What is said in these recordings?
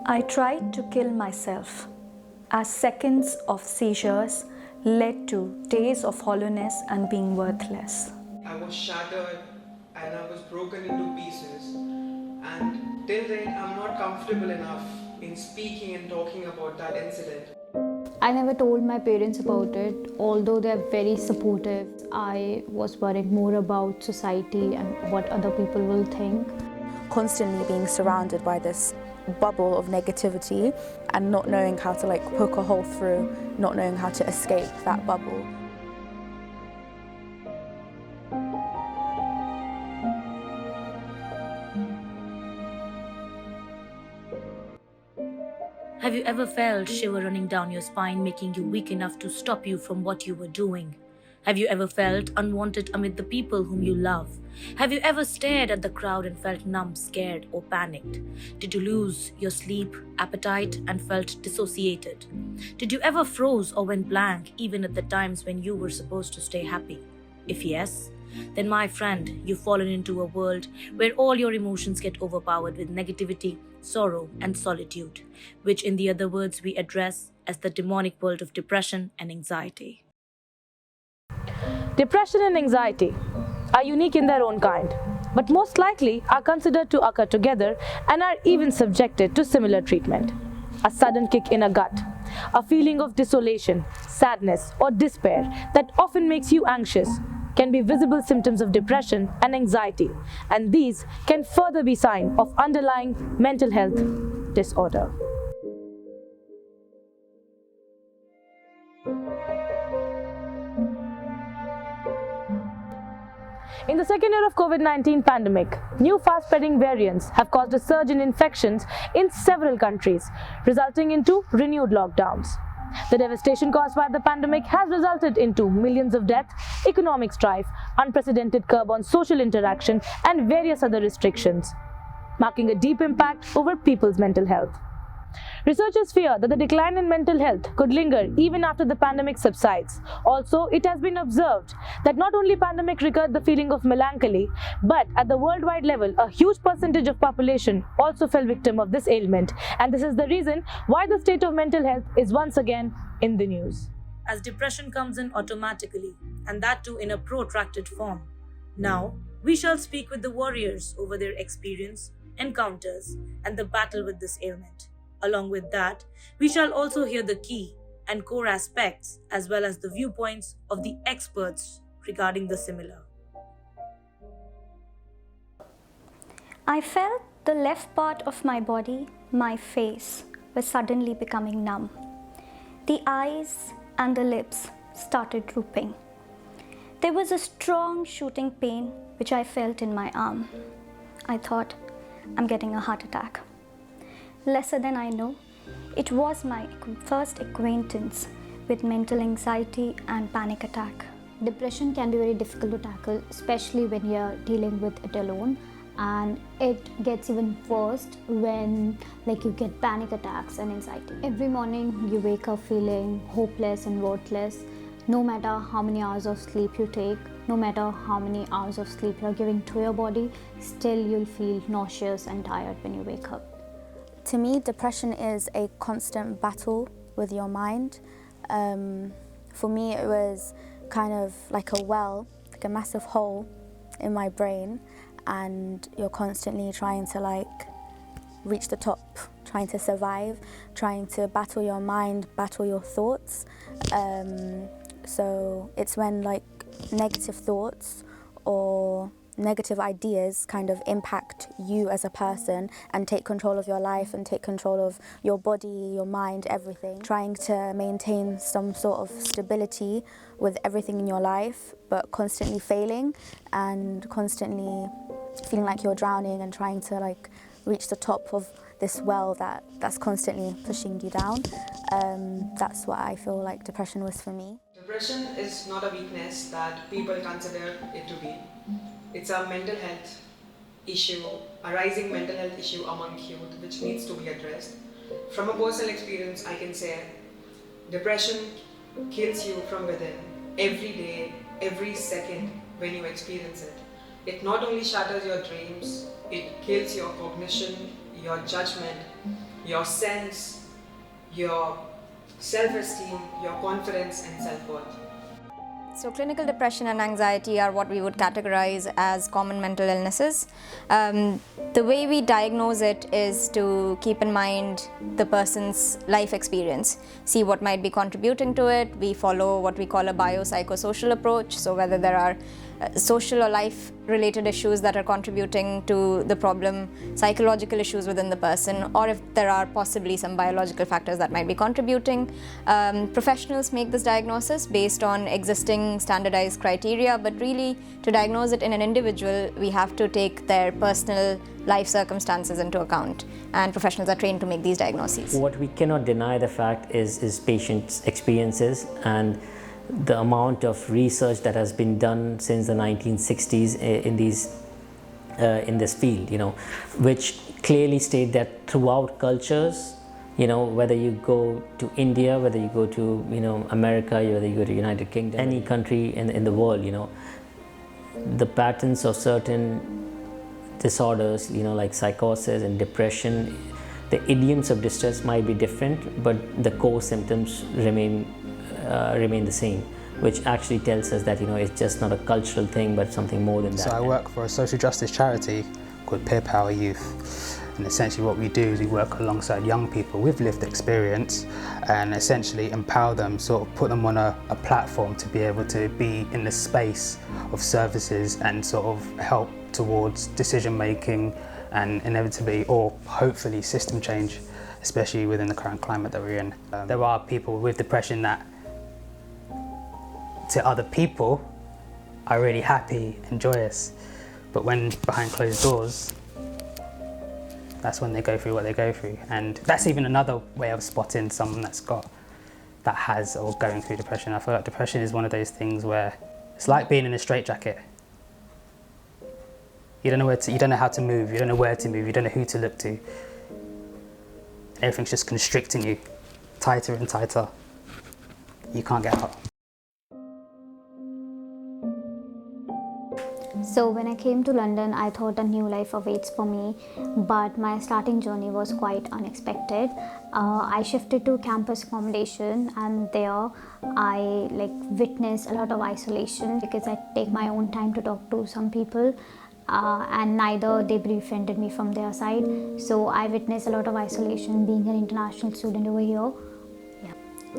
I tried to kill myself as seconds of seizures led to days of hollowness and being worthless. I was shattered and I was broken into pieces. And till then, I'm not comfortable enough in speaking and talking about that incident. I never told my parents about it, although they're very supportive. I was worried more about society and what other people will think. Constantly being surrounded by this bubble of negativity and not knowing how to poke a hole through, not knowing how to escape that bubble. Have you ever felt shiver running down your spine, making you weak enough to stop you from what you were doing? Have you ever felt unwanted amid the people whom you love? Have you ever stared at the crowd and felt numb, scared, or panicked? Did you lose your sleep, appetite, and felt dissociated? Did you ever froze or went blank even at the times when you were supposed to stay happy? If yes, then my friend, you've fallen into a world where all your emotions get overpowered with negativity, sorrow, and solitude, which in the other words we address as the demonic world of depression and anxiety. Depression and anxiety are unique in their own kind, but most likely are considered to occur together and are even subjected to similar treatment. A sudden kick in a gut, a feeling of desolation, sadness, or despair that often makes you anxious can be visible symptoms of depression and anxiety, and these can further be signs of underlying mental health disorder. In the second year of COVID-19 pandemic, new fast-spreading variants have caused a surge in infections in several countries, resulting into renewed lockdowns. The devastation caused by the pandemic has resulted into millions of deaths, economic strife, unprecedented curb on social interaction, and various other restrictions, marking a deep impact over people's mental health. Researchers fear that the decline in mental health could linger even after the pandemic subsides. Also, it has been observed that not only pandemic triggered the feeling of melancholy, but at the worldwide level, a huge percentage of population also fell victim of this ailment. And this is the reason why the state of mental health is once again in the news. As depression comes in automatically, and that too in a protracted form. Now, we shall speak with the warriors over their experience, encounters, and the battle with this ailment. Along with that, we shall also hear the key and core aspects as well as the viewpoints of the experts regarding the similar. I felt the left part of my body, my face, was suddenly becoming numb. The eyes and the lips started drooping. There was a strong shooting pain which I felt in my arm. I thought, I'm getting a heart attack. Lesser than I know, it was my first acquaintance with mental anxiety and panic attack. Depression can be very difficult to tackle, especially when you're dealing with it alone, and it gets even worse when you get panic attacks and anxiety. Every morning you wake up feeling hopeless and worthless. No matter how many hours of sleep you take, no matter how many hours of sleep you're giving to your body, still you'll feel nauseous and tired when you wake up. To me, depression is a constant battle with your mind. For me, it was kind of like a well, like a massive hole in my brain, and you're constantly trying to reach the top, trying to survive, trying to battle your mind, battle your thoughts. So it's when negative thoughts or negative ideas kind of impact you as a person and take control of your life and take control of your body, your mind, everything. Trying to maintain some sort of stability with everything in your life, but constantly failing and constantly feeling like you're drowning and trying to reach the top of this well that's constantly pushing you down. That's what I feel like depression was for me. Depression is not a weakness that people consider it to be. It's a mental health issue, a rising mental health issue among youth, which needs to be addressed. From a personal experience, I can say depression kills you from within every day, every second when you experience it. It not only shatters your dreams, it kills your cognition, your judgment, your sense, your self-esteem, your confidence and self-worth. So clinical depression and anxiety are what we would categorize as common mental illnesses. The way we diagnose it is to keep in mind the person's life experience, see what might be contributing to it. We follow what we call a biopsychosocial approach, so whether there are social or life-related issues that are contributing to the problem, psychological issues within the person, or if there are possibly some biological factors that might be contributing. Professionals make this diagnosis based on existing standardized criteria, but really to diagnose it in an individual, we have to take their personal life circumstances into account, and professionals are trained to make these diagnoses. What we cannot deny the fact is patients' experiences and the amount of research that has been done since the 1960s in this field, which clearly state that throughout cultures, whether you go to India, whether you go to America, whether you go to United Kingdom, any country in the world, the patterns of certain disorders, like psychosis and depression, the idioms of distress might be different, but the core symptoms remain the same, which actually tells us that it's just not a cultural thing but something more than that. So I work for a social justice charity called Peer Power Youth, and essentially what we do is we work alongside young people with lived experience and essentially empower them, sort of put them on a platform to be able to be in the space of services and sort of help towards decision making and inevitably or hopefully system change, especially within the current climate that we're in. There are people with depression that to other people are really happy and joyous, but when behind closed doors, that's when they go through what they go through. And that's even another way of spotting someone that has or going through depression. I feel like depression is one of those things where it's like being in a straitjacket. You don't know how to move, you don't know where to move, you don't know who to look to. Everything's just constricting you tighter and tighter. You can't get out. So when I came to London, I thought a new life awaits for me, but my starting journey was quite unexpected. I shifted to campus accommodation, and there I witnessed a lot of isolation because I take my own time to talk to some people, and neither they befriended me from their side. So I witnessed a lot of isolation being an international student over here.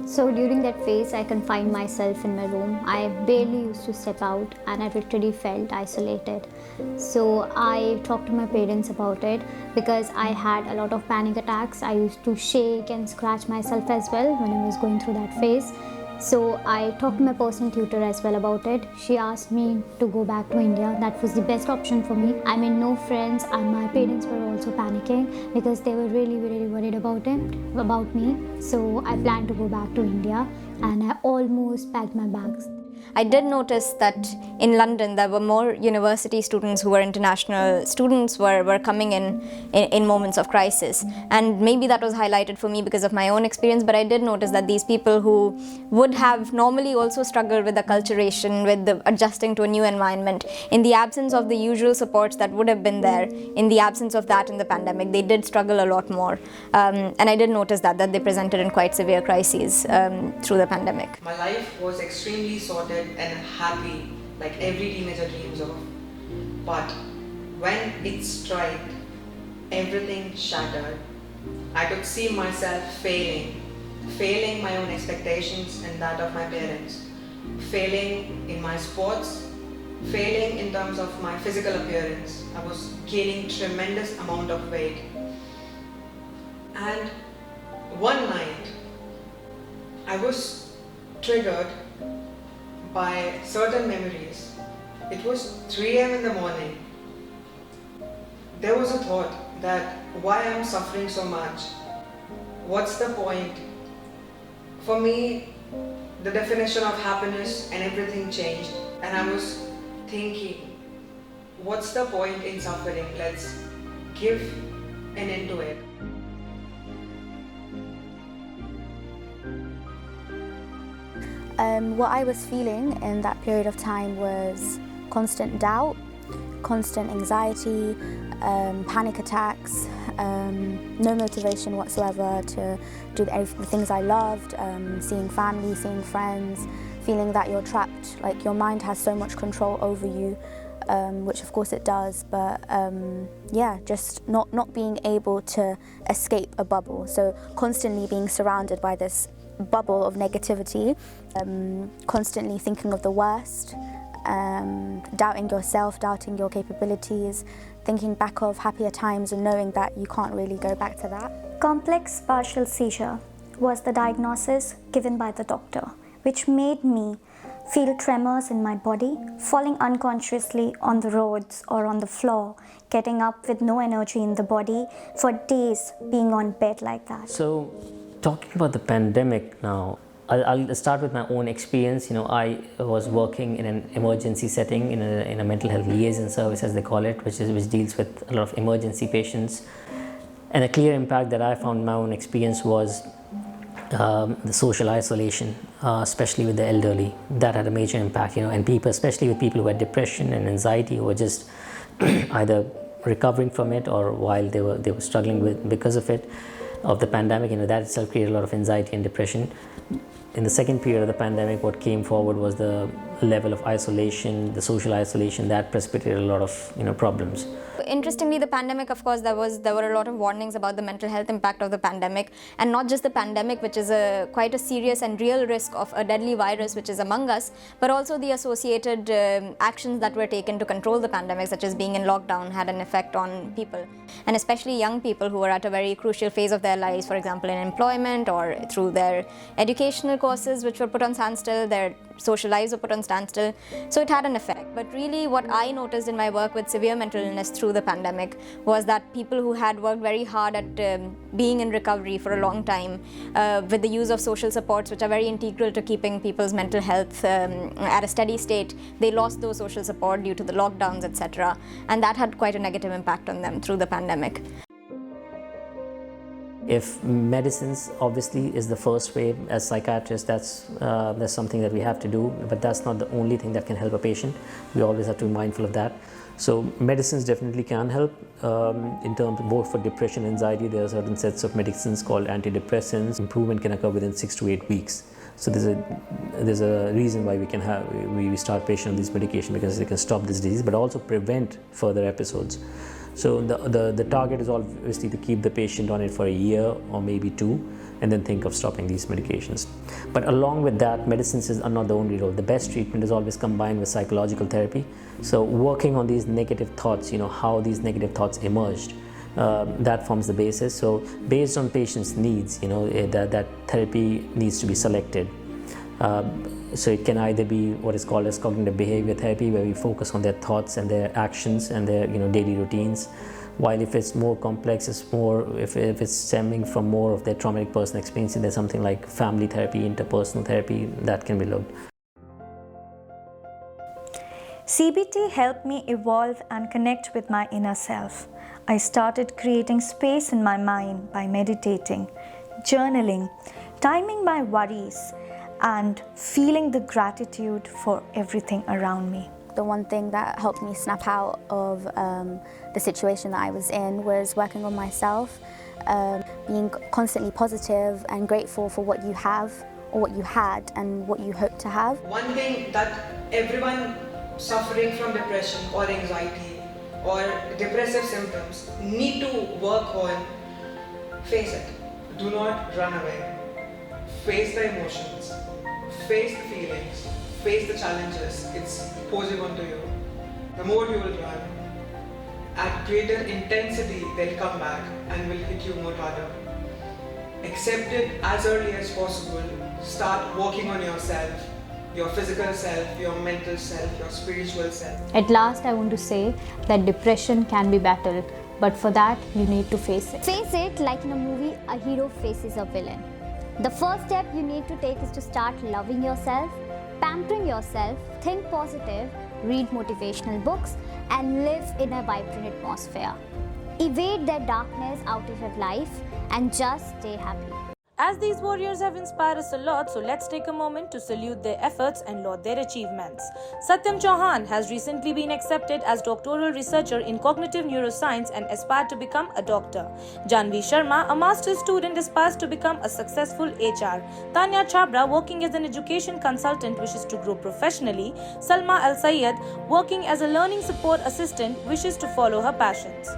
So during that phase, I confined myself in my room. I barely used to step out and I literally felt isolated. So I talked to my parents about it because I had a lot of panic attacks. I used to shake and scratch myself as well when I was going through that phase. So I talked to my personal tutor as well about it. She asked me to go back to India. That was the best option for me. I made no friends, and my parents were also panicking because they were really, really worried about me. So I planned to go back to India, and I almost packed my bags. I did notice that in London there were more university students who were international students were coming in moments of crisis, and maybe that was highlighted for me because of my own experience, but I did notice that these people who would have normally also struggled with acculturation, with adjusting to a new environment, in the absence of the usual supports that would have been there, in the absence of that in the pandemic, they did struggle a lot more, and I did notice that they presented in quite severe crises through the pandemic. My life was extremely sorted and happy, like every teenager dreams of. But when it struck, everything shattered. I could see myself failing my own expectations and that of my parents, failing in my sports, failing in terms of my physical appearance. I was gaining tremendous amount of weight. And one night, I was triggered by certain memories. It was 3 a.m. in the morning. There was a thought that why I'm suffering so much? What's the point? For me, the definition of happiness and everything changed, and I was thinking, what's the point in suffering? Let's give an end to it. What I was feeling in that period of time was constant doubt, constant anxiety, panic attacks, no motivation whatsoever to do the things I loved, seeing family, seeing friends, feeling that you're trapped, like your mind has so much control over you, which of course it does, but yeah, just not being able to escape a bubble. So constantly being surrounded by this bubble of negativity, constantly thinking of the worst, doubting yourself, doubting your capabilities, thinking back of happier times and knowing that you can't really go back to that. Complex partial seizure was the diagnosis given by the doctor, which made me feel tremors in my body, falling unconsciously on the roads or on the floor, getting up with no energy in the body for days, being on bed like that. So, talking about the pandemic now, I'll start with my own experience. I was working in an emergency setting in a mental health liaison service, as they call it, which deals with a lot of emergency patients. And a clear impact that I found in my own experience was the social isolation, especially with the elderly. That had a major impact, and people, especially with people who had depression and anxiety, who were just either recovering from it or while they were struggling because of the pandemic, that itself created a lot of anxiety and depression. In the second period of the pandemic, what came forward was the level of isolation, the social isolation, that precipitated a lot of problems. Interestingly, the pandemic, of course, there were a lot of warnings about the mental health impact of the pandemic, and not just the pandemic, which is quite a serious and real risk of a deadly virus which is among us, but also the associated actions that were taken to control the pandemic, such as being in lockdown, had an effect on people, and especially young people who were at a very crucial phase of their lives, for example, in employment or through their educational courses which were put on standstill, their social lives were put on standstill. So it had an effect. But really what I noticed in my work with severe mental illness through the pandemic was that people who had worked very hard at being in recovery for a long time, with the use of social supports which are very integral to keeping people's mental health at a steady state, they lost those social support due to the lockdowns, etc. And that had quite a negative impact on them through the pandemic. If medicines obviously is the first way, as psychiatrists, that's something that we have to do, but that's not the only thing that can help a patient. We always have to be mindful of that. So medicines definitely can help in terms of both for depression and anxiety. There are certain sets of medicines called antidepressants. Improvement can occur within 6 to 8 weeks. So there's a reason why we start patients on these medications, because they can stop this disease but also prevent further episodes. So the target is obviously to keep the patient on it for a year or maybe 2, and then think of stopping these medications. But along with that, medicines are not the only role. The best treatment is always combined with psychological therapy. So working on these negative thoughts, how these negative thoughts emerged, that forms the basis. So based on patients' needs, that therapy needs to be selected. So it can either be what is called as cognitive behavior therapy, where we focus on their thoughts and their actions and their daily routines. While if it's more complex, if it's stemming from more of their traumatic personal experience, there's something like family therapy, interpersonal therapy that can be looked. CBT helped me evolve and connect with my inner self. I started creating space in my mind by meditating, journaling, timing my worries, and feeling the gratitude for everything around me. The one thing that helped me snap out of the situation that I was in was working on myself, being constantly positive and grateful for what you have or what you had and what you hope to have. One thing that everyone suffering from depression or anxiety or depressive symptoms need to work on: face it. Do not run away. Face the emotions, face the feelings, face the challenges it's posing onto you. The more you will run, at greater intensity they'll come back and will hit you more harder. Accept it as early as possible. Start working on yourself, your physical self, your mental self, your spiritual self. At last, I want to say that depression can be battled, but for that, you need to face it. Face it like in a movie, a hero faces a villain. The first step you need to take is to start loving yourself, pampering yourself, think positive, read motivational books, and live in a vibrant atmosphere. Evade the darkness out of your life and just stay happy. As these warriors have inspired us a lot, so let's take a moment to salute their efforts and laud their achievements. Satyam Chauhan has recently been accepted as doctoral researcher in cognitive neuroscience and aspired to become a doctor. Janvi Sharma, a master's student, aspires to become a successful HR. Tanya Chabra, working as an education consultant, wishes to grow professionally. Salma Al Sayed, working as a learning support assistant, wishes to follow her passions.